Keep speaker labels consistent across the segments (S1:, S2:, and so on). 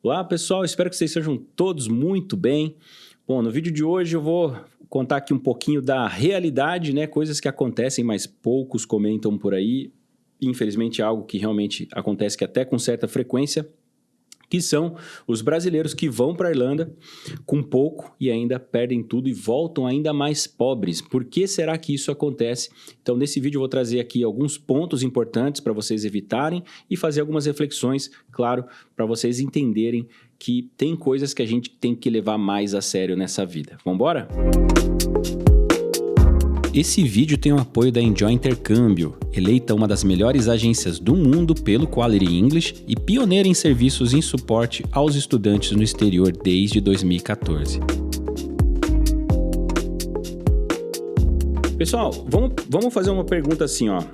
S1: Olá pessoal, espero que vocês sejam todos muito bem. Bom, no vídeo de hoje eu vou contar aqui um pouquinho da realidade, né? Coisas que acontecem, mas poucos comentam por aí. Infelizmente é algo que realmente acontece que até com certa frequência, que são os brasileiros que vão para a Irlanda com pouco e ainda perdem tudo e voltam ainda mais pobres. Por que será que isso acontece? Então, nesse vídeo eu vou trazer aqui alguns pontos importantes para vocês evitarem e fazer algumas reflexões, claro, para vocês entenderem que tem coisas que a gente tem que levar mais a sério nessa vida. Vamos embora? Esse vídeo tem o apoio da Enjoy Intercâmbio, eleita uma das melhores agências do mundo pelo Quality English e pioneira em serviços em suporte aos estudantes no exterior desde 2014. Pessoal, vamos fazer uma pergunta assim, ó.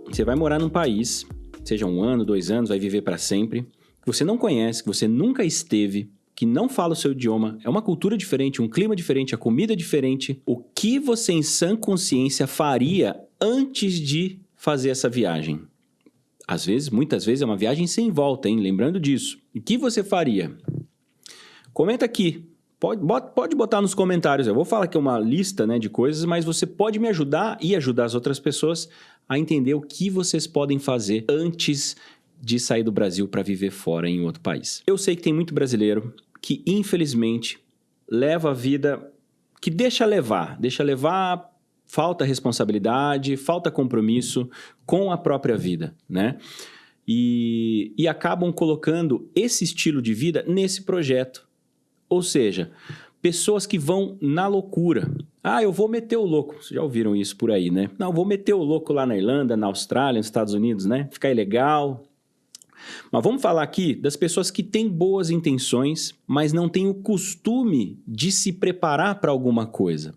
S1: Você vai morar num país, seja 1 ano, 2 anos, vai viver para sempre, que você não conhece, que você nunca esteve, que não fala o seu idioma, é uma cultura diferente, um clima diferente, a comida é diferente. O que você em sã consciência faria antes de fazer essa viagem? Às vezes, muitas vezes é uma viagem sem volta, hein? Lembrando disso. O que você faria? Comenta aqui. Pode botar nos comentários. Eu vou falar aqui uma lista, né, de coisas, mas você pode me ajudar e ajudar as outras pessoas a entender o que vocês podem fazer antes de sair do Brasil para viver fora em outro país. Eu sei que tem muito brasileiro que, infelizmente, leva a vida que deixa levar, falta responsabilidade, falta compromisso com a própria vida, né? E acabam colocando esse estilo de vida nesse projeto. Ou seja, pessoas que vão na loucura. Ah, eu vou meter o louco. Vocês já ouviram isso por aí, né? Não, vou meter o louco lá na Irlanda, na Austrália, nos Estados Unidos, né? Ficar ilegal. Mas vamos falar aqui das pessoas que têm boas intenções, mas não têm o costume de se preparar para alguma coisa.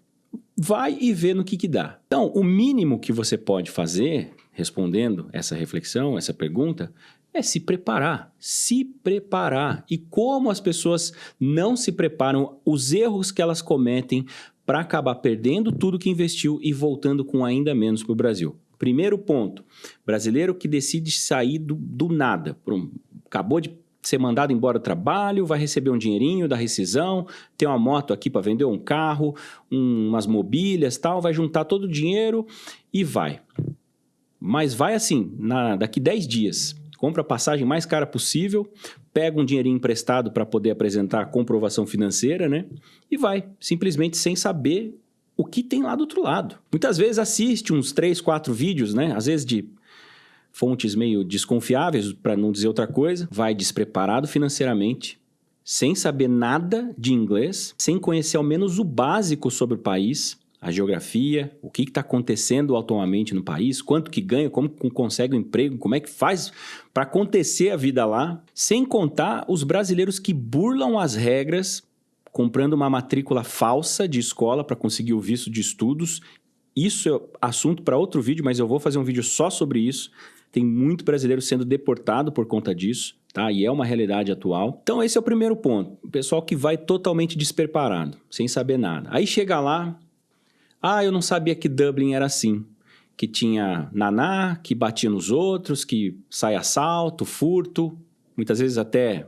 S1: Vai e vê no que dá. Então, o mínimo que você pode fazer, respondendo essa reflexão, essa pergunta, é se preparar. Se preparar. E como as pessoas não se preparam, os erros que elas cometem para acabar perdendo tudo que investiu e voltando com ainda menos para o Brasil. Primeiro ponto, brasileiro que decide sair do nada. Acabou de ser mandado embora do trabalho, vai receber um dinheirinho da rescisão, tem uma moto aqui para vender, um carro, umas mobílias, tal, vai juntar todo o dinheiro e vai. Mas vai assim, daqui 10 dias, compra a passagem mais cara possível, pega um dinheirinho emprestado para poder apresentar a comprovação financeira, né? E vai, simplesmente sem saber o que tem lá do outro lado. Muitas vezes assiste uns 3, 4 vídeos, né? Às vezes de fontes meio desconfiáveis, para não dizer outra coisa. Vai despreparado financeiramente, sem saber nada de inglês, sem conhecer ao menos o básico sobre o país, a geografia, o que está acontecendo atualmente no país, quanto que ganha, como consegue um emprego, como é que faz para acontecer a vida lá. Sem contar os brasileiros que burlam as regras, comprando uma matrícula falsa de escola para conseguir o visto de estudos. Isso é assunto para outro vídeo, mas eu vou fazer um vídeo só sobre isso. Tem muito brasileiro sendo deportado por conta disso, tá? E é uma realidade atual. Então esse é o primeiro ponto. O pessoal que vai totalmente despreparado, sem saber nada. Aí chega lá, eu não sabia que Dublin era assim. Que tinha naná, que batia nos outros, que sai assalto, furto, muitas vezes até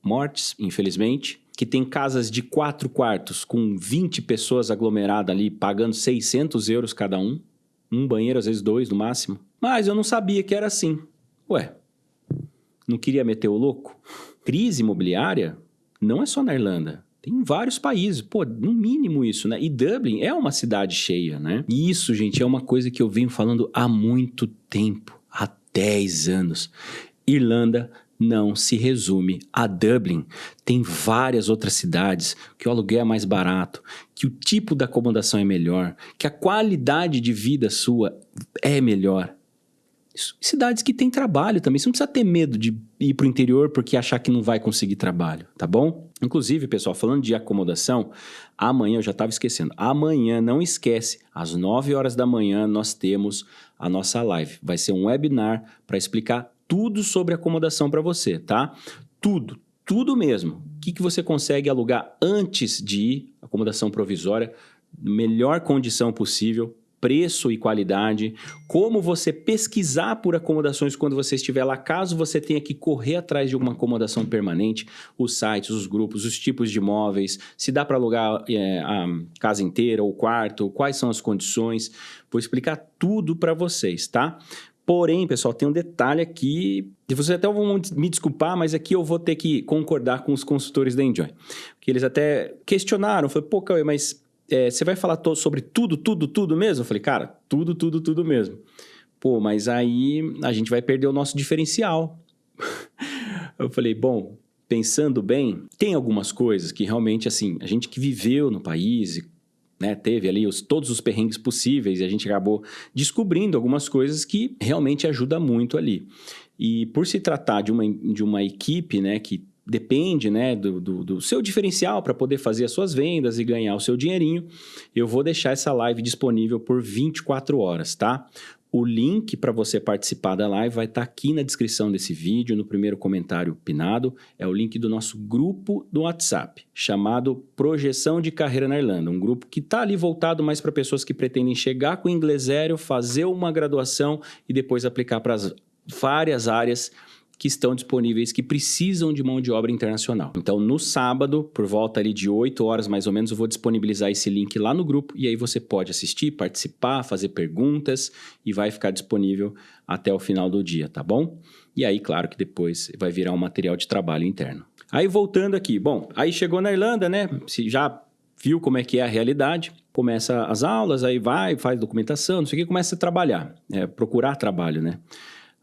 S1: mortes, infelizmente. Que tem casas de 4 quartos com 20 pessoas aglomeradas ali, pagando 600 euros cada um. Um banheiro, às vezes 2 no máximo. Mas eu não sabia que era assim. Ué, não queria meter o louco? Crise imobiliária não é só na Irlanda. Tem em vários países. Pô, no mínimo isso, né? E Dublin é uma cidade cheia, né? E isso, gente, é uma coisa que eu venho falando há muito tempo. Há 10 anos. Irlanda não se resume a Dublin. Tem várias outras cidades que o aluguel é mais barato, que o tipo da acomodação é melhor, que a qualidade de vida sua é melhor. Cidades que têm trabalho também. Você não precisa ter medo de ir para o interior porque achar que não vai conseguir trabalho, tá bom? Inclusive, pessoal, falando de acomodação, amanhã, eu já estava esquecendo, amanhã, não esquece, às 9 horas da manhã nós temos a nossa live. Vai ser um webinar para explicar tudo sobre acomodação para você, tá? Tudo mesmo. O que você consegue alugar antes de ir, acomodação provisória, melhor condição possível, preço e qualidade, como você pesquisar por acomodações quando você estiver lá, caso você tenha que correr atrás de uma acomodação permanente, os sites, os grupos, os tipos de imóveis, se dá para alugar a casa inteira ou quarto, quais são as condições, vou explicar tudo para vocês, tá? Porém, pessoal, tem um detalhe aqui, e vocês até vão me desculpar, mas aqui eu vou ter que concordar com os consultores da Enjoy, porque eles até questionaram, falaram, pô, Cauê, mas você vai falar sobre tudo mesmo? Eu falei, cara, tudo mesmo. Pô, mas aí a gente vai perder o nosso diferencial. Eu falei, bom, pensando bem, tem algumas coisas que realmente, assim, a gente que viveu no país, né, teve ali todos os perrengues possíveis e a gente acabou descobrindo algumas coisas que realmente ajudam muito ali. E por se tratar de uma equipe, né, que depende, né, do seu diferencial para poder fazer as suas vendas e ganhar o seu dinheirinho, eu vou deixar essa live disponível por 24 horas, tá? O link para você participar da live vai estar aqui na descrição desse vídeo, no primeiro comentário pinado. É o link do nosso grupo do WhatsApp, chamado Projeção de Carreira na Irlanda. Um grupo que está ali voltado mais para pessoas que pretendem chegar com inglês zero, fazer uma graduação e depois aplicar para as várias áreas que estão disponíveis, que precisam de mão de obra internacional. Então, no sábado, por volta ali de 8 horas mais ou menos, eu vou disponibilizar esse link lá no grupo e aí você pode assistir, participar, fazer perguntas e vai ficar disponível até o final do dia, tá bom? E aí, claro que depois vai virar um material de trabalho interno. Aí, voltando aqui, bom, aí chegou na Irlanda, né? Se já viu como é que é a realidade, começa as aulas, aí vai, faz documentação, não sei o que, começa a trabalhar, procurar trabalho, né?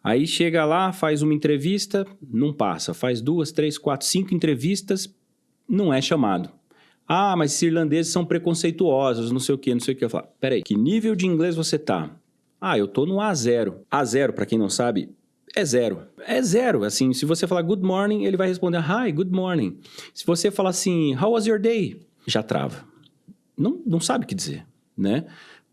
S1: Aí chega lá, faz uma entrevista, não passa. Faz 2, 3, 4, 5 entrevistas, não é chamado. Ah, mas esses irlandeses são preconceituosos, não sei o quê. Eu falo, peraí, que nível de inglês você tá? Ah, eu tô no A0. A0, para quem não sabe, é zero. É zero, assim, se você falar good morning, ele vai responder hi, good morning. Se você falar assim, how was your day? Já trava. Não sabe o que dizer, né?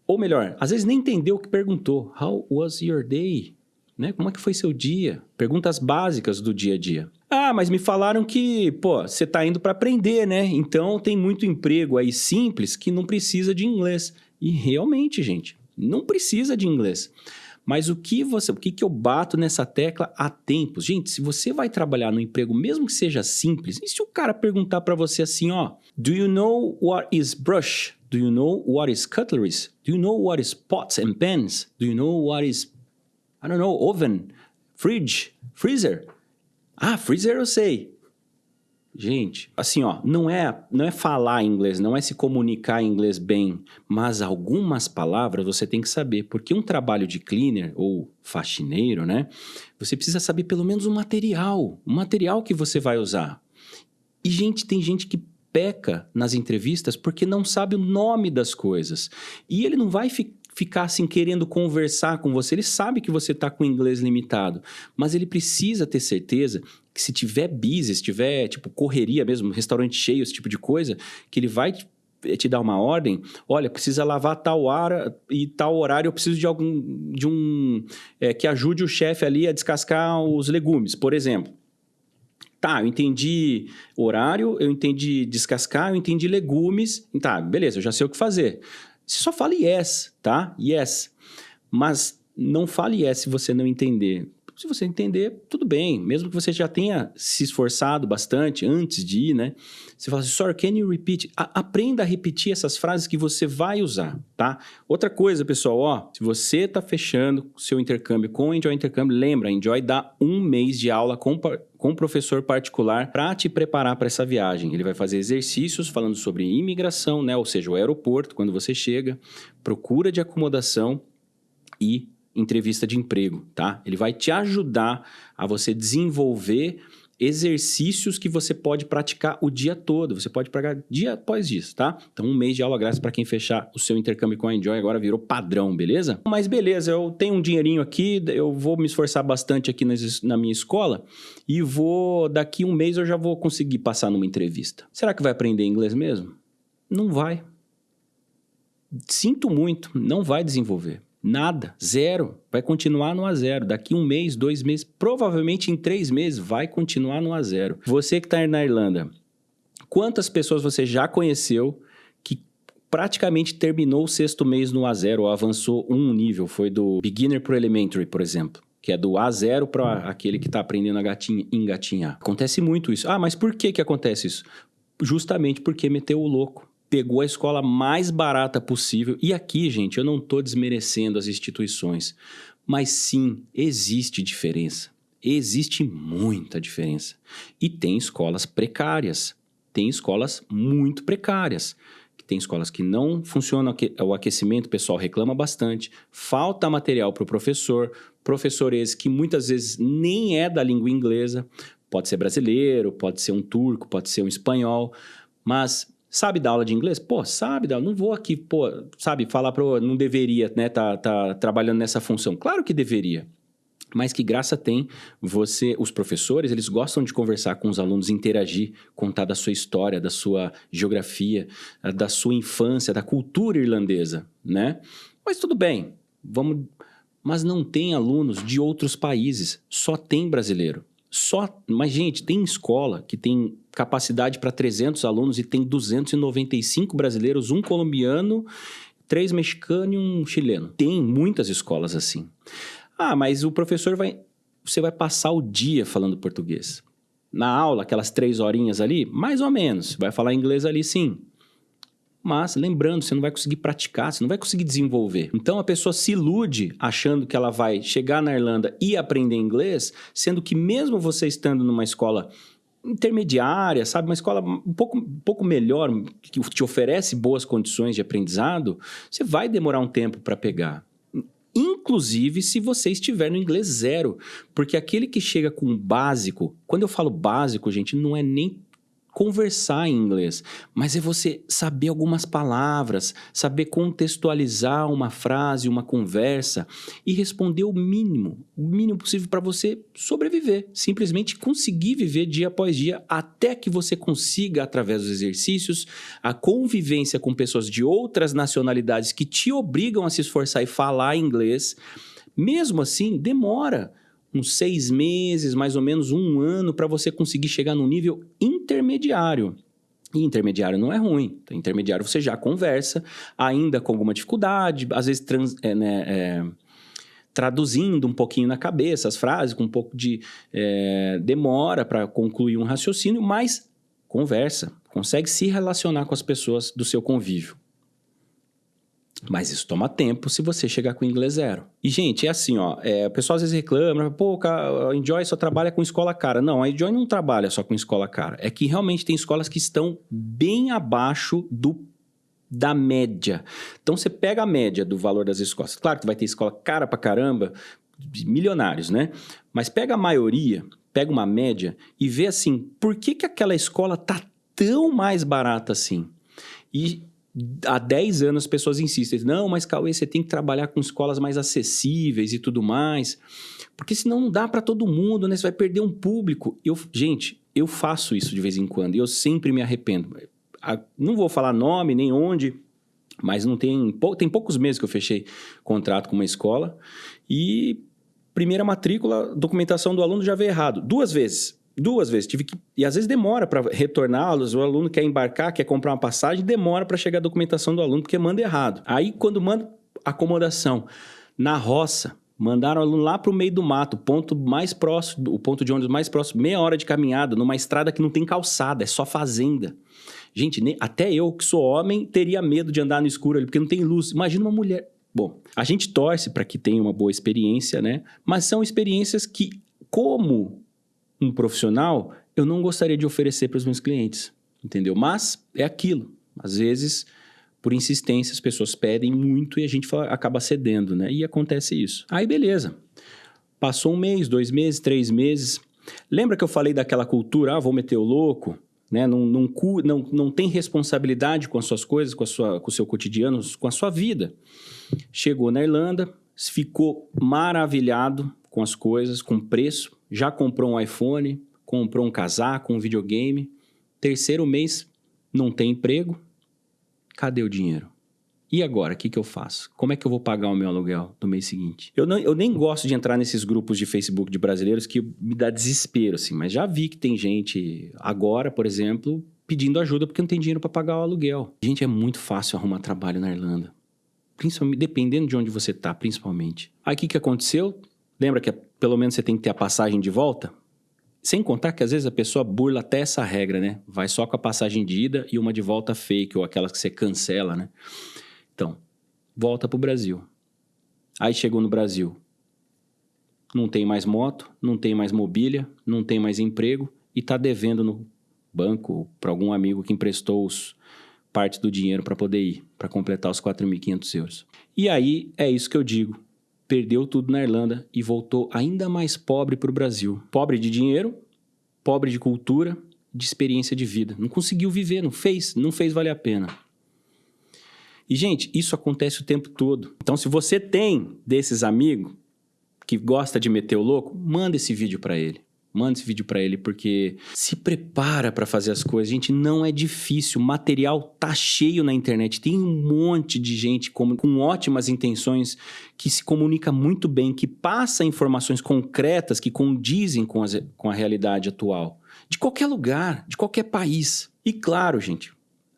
S1: Ou melhor, às vezes nem entendeu o que perguntou. How was your day? Né? Como é que foi seu dia? Perguntas básicas do dia a dia. Ah, mas me falaram que, pô, você tá indo para aprender, né? Então tem muito emprego aí simples que não precisa de inglês. E realmente, gente, não precisa de inglês. Mas o que eu bato nessa tecla há tempos? Gente, se você vai trabalhar no emprego, mesmo que seja simples, e se o cara perguntar para você assim, ó, do you know what is brush? Do you know what is cutleries? Do you know what is pots and pans? Do you know what is I don't know, oven, fridge, freezer. Ah, freezer eu sei. Gente, assim, ó, não é falar inglês, não é se comunicar em inglês bem, mas algumas palavras você tem que saber, porque um trabalho de cleaner ou faxineiro, né? Você precisa saber pelo menos o material que você vai usar. E, gente, tem gente que peca nas entrevistas porque não sabe o nome das coisas. E ele não vai ficar assim querendo conversar com você, ele sabe que você está com inglês limitado, mas ele precisa ter certeza que se tiver busy, se tiver tipo correria mesmo, restaurante cheio, esse tipo de coisa, que ele vai te dar uma ordem, olha, precisa lavar tal hora e tal horário, eu preciso de um que ajude o chefe ali a descascar os legumes, por exemplo. Tá, eu entendi horário, eu entendi descascar, eu entendi legumes, tá, beleza, eu já sei o que fazer. Você só fala yes, tá? Yes. Mas não fale yes se você não entender. Se você entender, tudo bem. Mesmo que você já tenha se esforçado bastante antes de ir, né? Você fala assim, sorry, can you repeat? Aprenda a repetir essas frases que você vai usar, tá? Outra coisa, pessoal, ó, se você está fechando o seu intercâmbio com o Enjoy Intercâmbio, lembra, a Enjoy dá 1 mês de aula com um professor particular para te preparar para essa viagem. Ele vai fazer exercícios falando sobre imigração, né? Ou seja, o aeroporto, quando você chega, procura de acomodação e entrevista de emprego, tá? Ele vai te ajudar a você desenvolver exercícios que você pode praticar o dia todo. Você pode praticar dia após dia, tá? Então, 1 mês de aula grátis para quem fechar o seu intercâmbio com a Enjoy agora virou padrão, beleza? Mas beleza, eu tenho um dinheirinho aqui, eu vou me esforçar bastante aqui na minha escola e daqui 1 mês eu já vou conseguir passar numa entrevista. Será que vai aprender inglês mesmo? Não vai. Sinto muito, não vai desenvolver. Nada, zero, vai continuar no A0. Daqui 1 mês, 2 meses, provavelmente em 3 meses vai continuar no A0. Você que está na Irlanda, quantas pessoas você já conheceu que praticamente terminou o 6º mês no A0, ou avançou um nível, foi do beginner pro elementary, por exemplo, que é do A0 para aquele que está aprendendo a engatinhar. Acontece muito isso. Ah, mas por que acontece isso? Justamente porque meteu o louco. Pegou a escola mais barata possível. E aqui, gente, eu não estou desmerecendo as instituições, mas sim, existe diferença. Existe muita diferença. E tem escolas precárias. Tem escolas muito precárias. Tem escolas que não funcionam o aquecimento, o pessoal reclama bastante. Falta material para o professor. Professores que muitas vezes nem é da língua inglesa. Pode ser brasileiro, pode ser um turco, pode ser um espanhol. Mas sabe dar aula de inglês? Pô, sabe dar. Não vou aqui, pô, sabe, falar para... Não deveria, né, tá trabalhando nessa função. Claro que deveria. Mas que graça tem os professores, eles gostam de conversar com os alunos, interagir, contar da sua história, da sua geografia, da sua infância, da cultura irlandesa, né? Mas tudo bem, mas não tem alunos de outros países, só tem brasileiro. Mas, gente, tem escola que tem capacidade para 300 alunos e tem 295 brasileiros, um colombiano, 3 mexicanos e um chileno. Tem muitas escolas assim. Ah, mas o professor você vai passar o dia falando português. Na aula, aquelas 3 horinhas ali, mais ou menos, vai falar inglês ali sim. Mas, lembrando, você não vai conseguir praticar, você não vai conseguir desenvolver. Então, a pessoa se ilude achando que ela vai chegar na Irlanda e aprender inglês, sendo que mesmo você estando numa escola intermediária, sabe, uma escola um pouco melhor, que te oferece boas condições de aprendizado, você vai demorar um tempo para pegar. Inclusive se você estiver no inglês 0, porque aquele que chega com o básico, quando eu falo básico, gente, não é nem conversar em inglês, mas é você saber algumas palavras, saber contextualizar uma frase, uma conversa e responder o mínimo possível para você sobreviver, simplesmente conseguir viver dia após dia até que você consiga, através dos exercícios, a convivência com pessoas de outras nacionalidades que te obrigam a se esforçar e falar inglês. Mesmo assim, demora uns 6 meses, mais ou menos 1 ano, para você conseguir chegar num nível intermediário. E intermediário não é ruim. Então, intermediário você já conversa, ainda com alguma dificuldade, às vezes traduzindo um pouquinho na cabeça as frases, com um pouco de demora para concluir um raciocínio, mas conversa, consegue se relacionar com as pessoas do seu convívio. Mas isso toma tempo se você chegar com inglês 0. E, gente, é assim, ó, o pessoal às vezes reclama, pô, a Enjoy só trabalha com escola cara. Não, a Enjoy não trabalha só com escola cara. É que realmente tem escolas que estão bem abaixo da média. Então, você pega a média do valor das escolas. Claro que vai ter escola cara pra caramba, milionários, né? Mas pega a maioria, pega uma média e vê assim, por que aquela escola tá tão mais barata assim? E há 10 anos as pessoas insistem, não, mas Cauê, você tem que trabalhar com escolas mais acessíveis e tudo mais, porque senão não dá para todo mundo, né? Você vai perder um público. Gente, eu faço isso de vez em quando e eu sempre me arrependo. Não vou falar nome nem onde, mas tem poucos meses que eu fechei contrato com uma escola e primeira matrícula, documentação do aluno já veio errado. 2 vezes. Tive que... E às vezes demora para retorná-los, o aluno quer embarcar, quer comprar uma passagem, demora para chegar a documentação do aluno, porque manda errado. Aí, quando manda acomodação na roça, mandaram o aluno lá para o meio do mato, o ponto de ônibus mais próximo, meia hora de caminhada, numa estrada que não tem calçada, é só fazenda. Gente, até eu, que sou homem, teria medo de andar no escuro ali, porque não tem luz. Imagina uma mulher... Bom, a gente torce para que tenha uma boa experiência, né? Mas são experiências que, como um profissional, eu não gostaria de oferecer para os meus clientes, entendeu? Mas é aquilo. Às vezes, por insistência, as pessoas pedem muito e a gente acaba cedendo, né? E acontece isso. Aí, beleza. Passou 1 mês, 2 meses, 3 meses. Lembra que eu falei daquela cultura, vou meter o louco, né? Não tem responsabilidade com as suas coisas, com o seu cotidiano, com a sua vida. Chegou na Irlanda, ficou maravilhado com as coisas, com preço, já comprou um iPhone, comprou um casaco, um videogame. 3º mês, não tem emprego. Cadê o dinheiro? E agora, o que eu faço? Como é que eu vou pagar o meu aluguel no mês seguinte? Eu nem gosto de entrar nesses grupos de Facebook de brasileiros que me dá desespero, assim, mas já vi que tem gente... Agora, por exemplo, pedindo ajuda porque não tem dinheiro para pagar o aluguel. Gente, é muito fácil arrumar trabalho na Irlanda. Principalmente, dependendo de onde você tá, principalmente. Aí o que aconteceu? Lembra que pelo menos você tem que ter a passagem de volta? Sem contar que às vezes a pessoa burla até essa regra, né? Vai só com a passagem de ida e uma de volta fake, ou aquelas que você cancela, né? Então, volta pro Brasil. Aí chegou no Brasil. Não tem mais moto, não tem mais mobília, não tem mais emprego e tá devendo no banco para algum amigo que emprestou parte do dinheiro para poder ir, para completar os 4.500 euros. E aí é isso que eu digo. Perdeu tudo na Irlanda e voltou ainda mais pobre para o Brasil. Pobre de dinheiro, pobre de cultura, de experiência de vida. Não conseguiu viver, não fez valer a pena. E, gente, isso acontece o tempo todo. Então, se você tem desses amigos que gosta de meter o louco, manda esse vídeo para ele. Manda esse vídeo para ele, porque se prepara para fazer as coisas. Gente, não é difícil. O material tá cheio na internet. Tem um monte de gente com ótimas intenções, que se comunica muito bem, que passa informações concretas que condizem com a realidade atual. De qualquer lugar, de qualquer país. E claro, gente,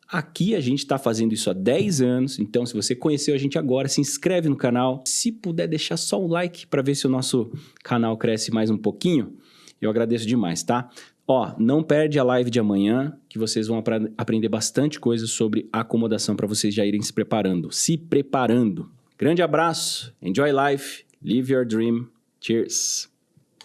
S1: aqui a gente está fazendo isso há 10 anos. Então, se você conheceu a gente agora, se inscreve no canal. Se puder deixar só um like para ver se o nosso canal cresce mais um pouquinho, eu agradeço demais, tá? Ó, não perde a live de amanhã, que vocês vão aprender bastante coisa sobre acomodação para vocês já irem se preparando. Se preparando. Grande abraço, enjoy life, live your dream. Cheers!